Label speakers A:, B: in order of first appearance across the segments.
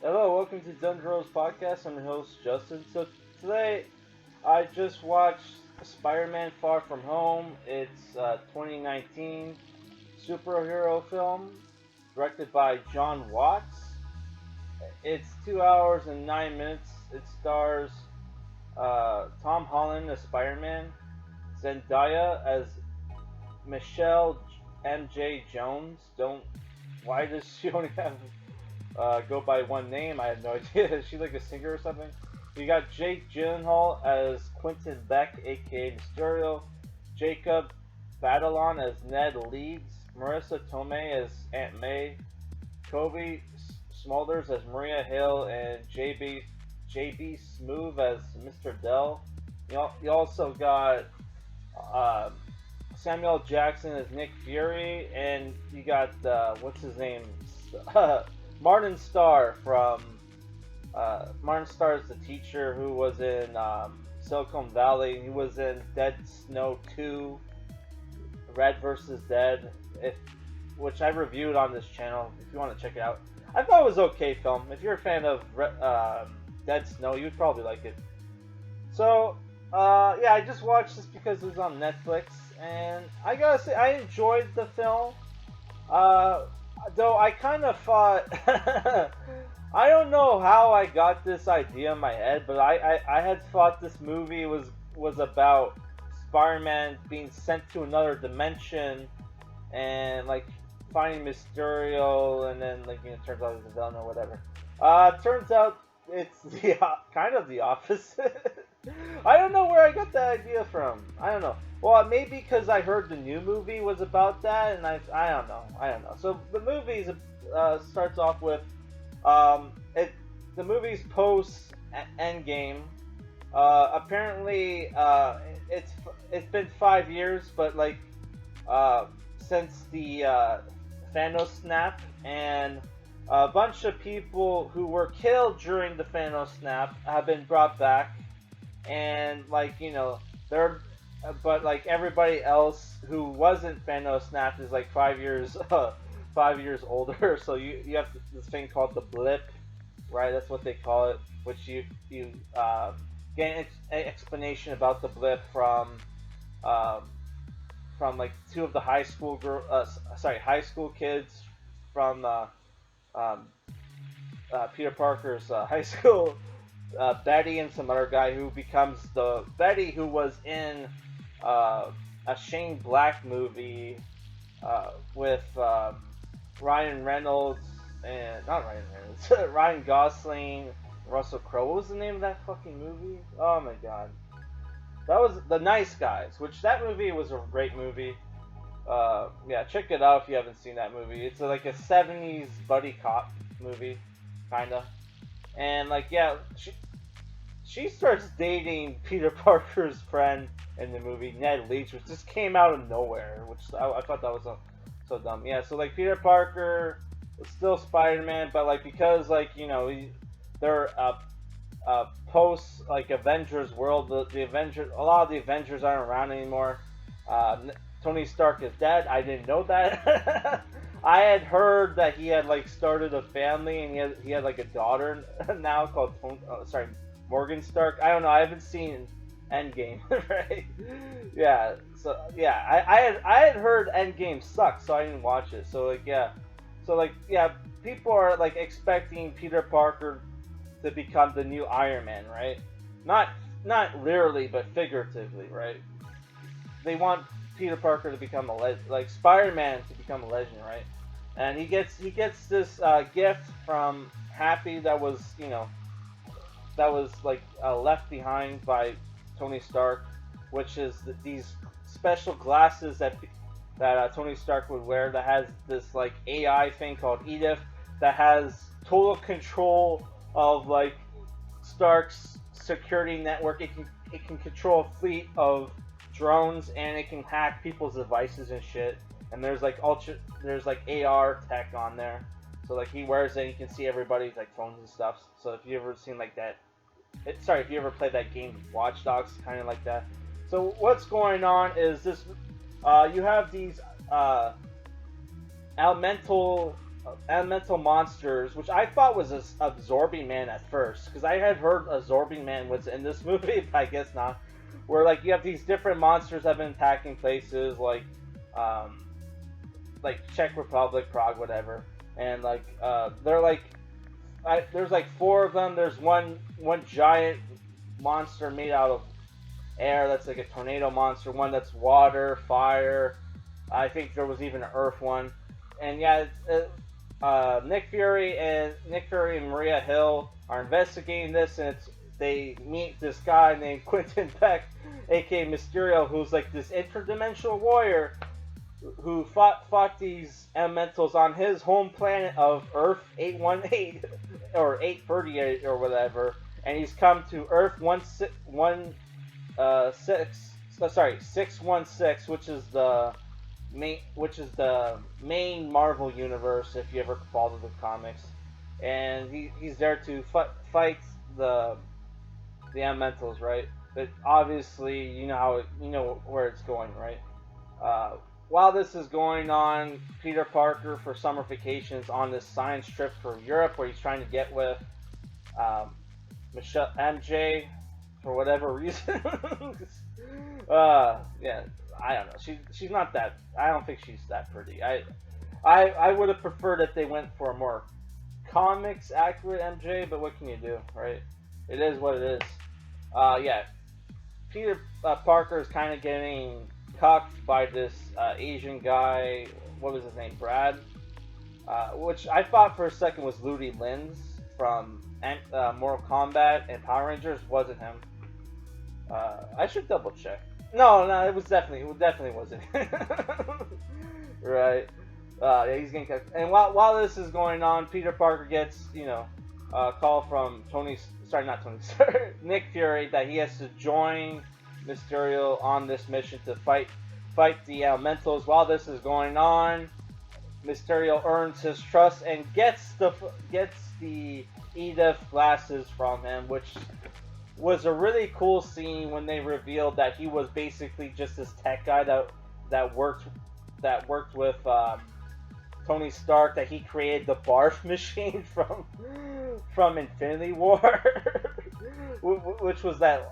A: Hello, welcome to Dundros Podcast. I'm your host, Justin. So today, I just watched Spider-Man Far From Home. It's a 2019 superhero film directed by Jon Watts. It's 2 hours and 9 minutes. It stars Tom Holland as Spider-Man, Zendaya as Michelle M.J. Jones. Don't. Why does she only have go by one name? I have no idea. Is she like a singer or something? You got Jake Gyllenhaal as Quentin Beck, aka Mysterio, Jacob Batalon as Ned Leeds, Marissa Tomei as Aunt May, Kobe Smulders as Maria Hill, and JB Smoove as Mr. Dell. You also got uh, Samuel Jackson as Nick Fury, and you got what's his name, Martin Starr from Martin Starr is the teacher who was in Silicon Valley. He was in Dead Snow 2, Red vs. Dead, which I reviewed on this channel. If you want to check it out, I thought it was okay film. If you're a fan of Dead Snow, you'd probably like it. So yeah, I just watched this because it was on Netflix, and I gotta say I enjoyed the film. Uh, though I kind of thought, I don't know how I got this idea in my head, but I had thought this movie was about Spider-Man being sent to another dimension and like finding Mysterio, and then like turns out he's a villain or whatever. Turns out it's the kind of the opposite. I don't know where I got that idea from. I don't know. Well, maybe because I heard the new movie was about that, and I don't know. I don't know. So the movie starts off with the movie's post Endgame. Apparently, it's been 5 years, but like since the Thanos snap, and a bunch of people who were killed during the Thanos snap have been brought back, and like they're but like everybody else who wasn't Thanos snapped is like 5 years 5 years older. So you have this thing called the blip, right? That's what they call it. Which you get an explanation about the blip um, from like two of the high school kids from um, Peter Parker's high school. Betty and some other guy who becomes the Betty who was in a Shane Black movie with Ryan Reynolds and not Ryan Reynolds, Ryan Gosling, Russell Crowe. What was the name of that fucking movie? Oh my god, that was The Nice Guys. Which that movie was a great movie. Yeah, check it out if you haven't seen that movie. It's like a '70s buddy cop movie, kinda. And like yeah, she starts dating Peter Parker's friend in the movie, Ned Leeds, which just came out of nowhere. Which I thought that was so dumb. Yeah, so like Peter Parker is still Spider-Man, but like because like they're post like Avengers world, the Avengers, a lot of the Avengers aren't around anymore. Tony Stark is dead. I didn't know that. I had heard that he had like started a family, and he had like a daughter now called Morgan Stark. I don't know. I haven't seen Endgame, right? Yeah. So yeah, I had heard Endgame sucked, so I didn't watch it. So like yeah, people are like expecting Peter Parker to become the new Iron Man, right? Not literally, but figuratively, right? They want Peter Parker to become a like Spider-Man to become a legend, right? And he gets this gift from Happy that was like left behind by Tony Stark, which is these special glasses that Tony Stark would wear that has this like AI thing called Edith that has total control of like Stark's security network. It can control a fleet of drones, and it can hack people's devices and shit. And there's like AR tech on there, so like he wears it, and you can see everybody's like phones and stuff. So if you ever seen like that, if you ever played that game Watch Dogs, kind of like that. So what's going on is this: you have these elemental elemental monsters, which I thought was a Absorbing Man at first, because I had heard Absorbing Man was in this movie, but I guess not. Where like you have these different monsters that have been attacking places um, like Czech Republic, Prague, whatever, and like they're like there's like four of them. There's one giant monster made out of air that's like a tornado monster. One that's water, fire. I think there was even an earth one, and yeah, Nick Fury and Maria Hill are investigating this, and they meet this guy named Quentin Beck, aka Mysterio, who's like this interdimensional warrior who fought these elementals on his home planet of Earth 818 or 838 or whatever, and he's come to Earth 616, which is the main Marvel universe if you ever follow the comics, and he's there to fight the elementals, right? But obviously, you know where it's going, right? While this is going on, Peter Parker, for summer vacations, on this science trip for Europe, where he's trying to get with Michelle MJ for whatever reason. Yeah, I don't know. She's not that. I don't think she's that pretty. I would have preferred if they went for a more comics accurate MJ, but what can you do, right? It is what it is. Yeah, Peter Parker is kind of getting cucked by this Asian guy. What was his name? Brad. Which I thought for a second was Ludi Linz from Mortal Kombat and Power Rangers. Wasn't him. I should double check. No, it definitely wasn't. Right. Yeah, he's getting cucked. And while this is going on, Peter Parker gets a call from Nick Fury, that he has to join Mysterio on this mission to fight the elementals. While this is going on, Mysterio earns his trust and gets the Edith glasses from him, which was a really cool scene when they revealed that he was basically just this tech guy that worked with Tony Stark, that he created the barf machine from Infinity War, which was the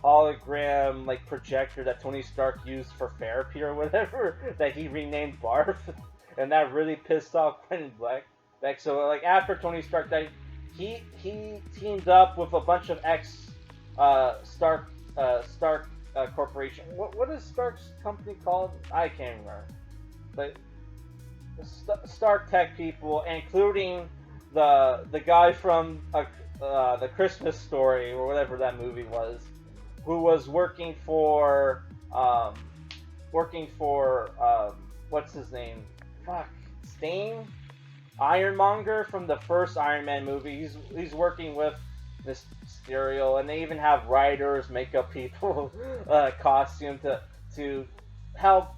A: hologram like projector that Tony Stark used for therapy or whatever, that he renamed Barf, and that really pissed off Quentin Beck. So like after Tony Stark died, he teamed up with a bunch of Stark Corporation. What is Stark's company called? I can't remember. But Stark Tech people, including the guy from the Christmas Story or whatever that movie was, who was working for what's his name? Stain? Ironmonger from the first Iron Man movie. He's working with Mysterio, and they even have writers, makeup people, costume to help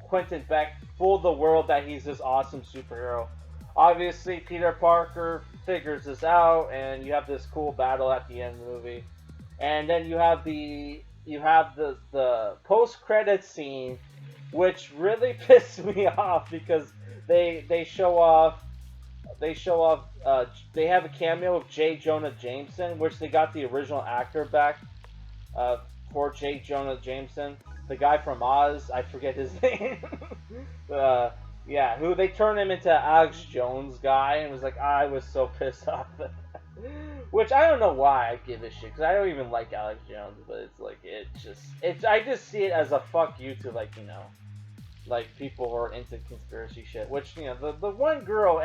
A: Quentin Beck fool the world that he's this awesome superhero. Obviously, Peter Parker figures this out, and you have this cool battle at the end of the movie. And then you have the post-credit scene, which really pissed me off because they show off. They have a cameo of J. Jonah Jameson, which they got the original actor back for J. Jonah Jameson, the guy from Oz. I forget his name. Yeah, who they turned him into Alex Jones guy, and was like, I was so pissed off at that. Which I don't know why I give a shit, because I don't even like Alex Jones, but it's like, I just see it as a fuck you to like people who are into conspiracy shit. Which, the one girl,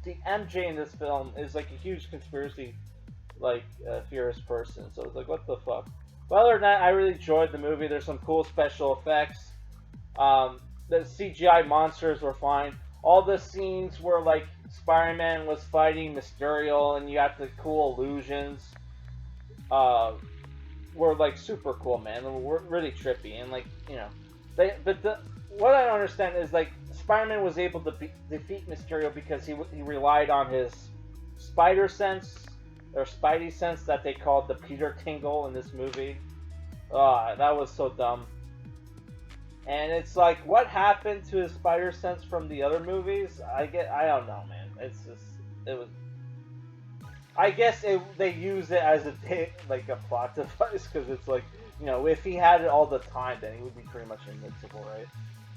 A: the MJ in this film, is like a huge conspiracy theorist person. So it's like, what the fuck? But other than that, I really enjoyed the movie. There's some cool special effects. The CGI monsters were fine. All the scenes where Spider-Man was fighting Mysterio and you got the cool illusions were super cool, man. They were really trippy, and what I don't understand is Spider-Man was able to defeat Mysterio because he relied on his spider sense or Spidey sense that they called the Peter Tingle in this movie. That was so dumb. And it's like, what happened to his spider sense from the other movies? I don't know, man. It's just, it was. I guess they use it as like a plot device because it's like, if he had it all the time, then he would be pretty much invincible, right?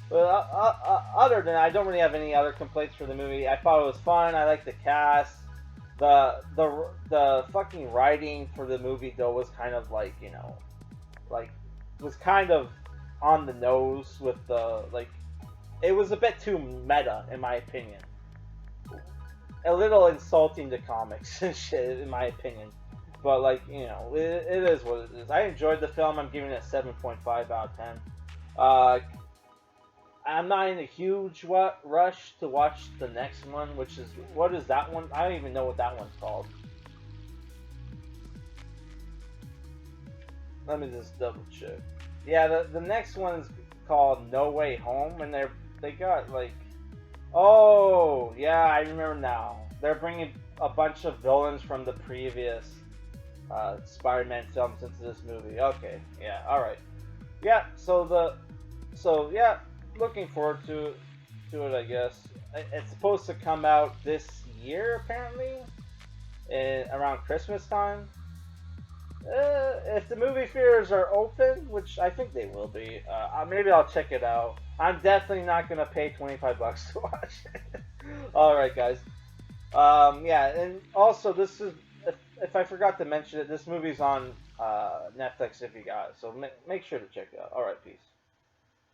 A: But other than that, I don't really have any other complaints for the movie. I thought it was fun. I liked the cast. The fucking writing for the movie though was kind of like, like was kind of on the nose with the like. It was a bit too meta, in my opinion. A little insulting to comics and shit, in my opinion. But like, it is what it is. I enjoyed the film. I'm giving it a 7.5 out of 10. I'm not in a huge rush to watch the next one, which is, what is that one? I don't even know what that one's called. Let me just double check. Yeah, the next one's called No Way Home, and they got like, oh yeah, I remember now. They're bringing a bunch of villains from the previous Spider-Man films into this movie. Okay, yeah, all right, yeah. So yeah, looking forward to it. I guess it's supposed to come out this year, apparently, around Christmas time. If the movie theaters are open, which I think they will be, maybe I'll check it out. I'm definitely not gonna pay $25 to watch it. All right, guys. Yeah, and also this is, if I forgot to mention it, this movie's on Netflix if you got it, so make sure to check it out. All right, peace.